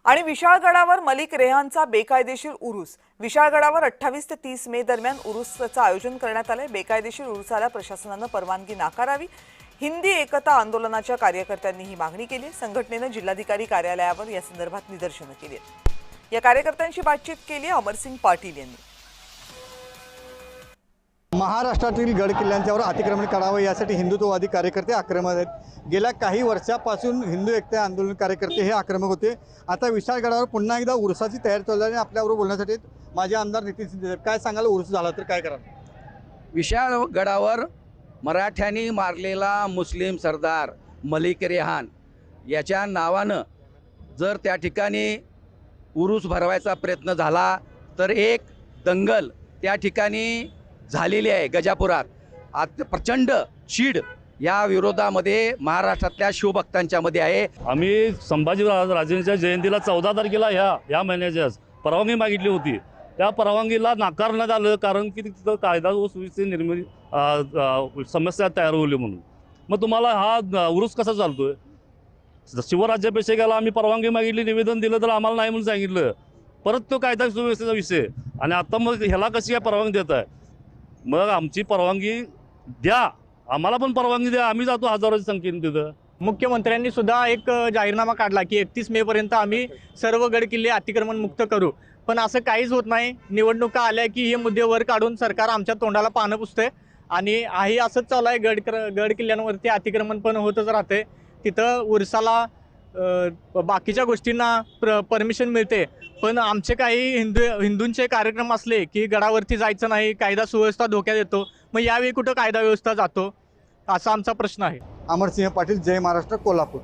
आणि विशाळगडावर मलिक रेहानचा बेकायदेशीर उरूस। विशाळगडावर 28 ते 30 मे दरम्यान उरूसाचं आयोजन करण्यात आलंय। बेकायदेशीर उरूसाला प्रशासनानं परवानगी नाकारावी। हिंदी एकता आंदोलनाच्या कार्यकर्त्यांनी ही मागणी केली। संघटनेनं जिल्हाधिकारी कार्यालयावर या संदर्भात निदर्शनं केली। या कार्यकर्त्यांशी बातचीत केली अमरसिंग पाटील यांनी। महाराष्ट्रातील गड किल्ल्यांच्यावर अतिक्रमण करावं यासाठी हिंदुत्ववादी कार्यकर्ते आक्रमक आहेत। गेल्या काही वर्षापासून हिंदू एकता आंदोलन कार्यकर्ते हे आक्रमक होते। आता विशाळगडावर पुन्हा एकदा उरुसाची तयारी चालू आहे। आपल्याबरोबर बोलण्यासाठी माझे आमदार नितीन शिंदे, काय सांगाल उरुस झाला तर काय कराल? विशाळगडावर मराठ्यांनी मारलेला मुस्लिम सरदार मलिक रेहान याच्या नावानं जर त्या ठिकाणी उरूस भरवायचा प्रयत्न झाला तर एक दंगल त्या ठिकाणी झालेली आहे। गजापुरात आता प्रचंड चीड या विरोधामध्ये महाराष्ट्रातल्या शिवभक्तांच्या मध्ये आहे। आम्ही संभाजी राजेंच्या जयंतीला 14 तारखेला या महिन्याच्याच परवानगी मागितली होती। त्या परवानगीला नाकारण्यात आलं, कारण की तिथं कायदा व सुव्यवस्थेची निर्मिती समस्या तयार होली म्हणून। मग तुम्हाला हा उरूस कसा चालतोय? शिवराज्याभिषेकाला आम्ही परवानगी मागितली, निवेदन दिलं तर आम्हाला नाही म्हणून सांगितलं। परत तो कायदा सुव्यवस्थेचा विषय आणि आता मग ह्याला कशी काय परवानगी देत आहे? मग आमची परवानगी द्या, आम्हाला पण परवानगी द्या, आम्ही जातो हजारोच्या संख्येने तिथं। मुख्यमंत्र्यांनी सुद्धा एक जाहीरनामा काढला की 31 मे पर्यंत आम्ही सर्व गड किल्ले अतिक्रमण मुक्त करू, पण असं काहीच होत नाही। निवडणुका आल्या की हे मुद्दे वर काढून सरकार आमच्या तोंडाला पानं पुसते आणि आहे असंच चालू आहे। गड किल्ल्यांवरती अतिक्रमण पण होतच राहते। तिथं उरसाला बाकीच्या गोष्टींना परमिशन मिळते, पण आमचे काही हिंदूंचे कार्यक्रम असले की गडावरती जायचं नाही, कायदा सुव्यवस्था धोक्यात येतो। मग यावेळी कुठं कायदा व्यवस्था जातो, असा आमचा प्रश्न आहे। अमरसिंह पाटील, जय महाराष्ट्र, कोल्हापूर।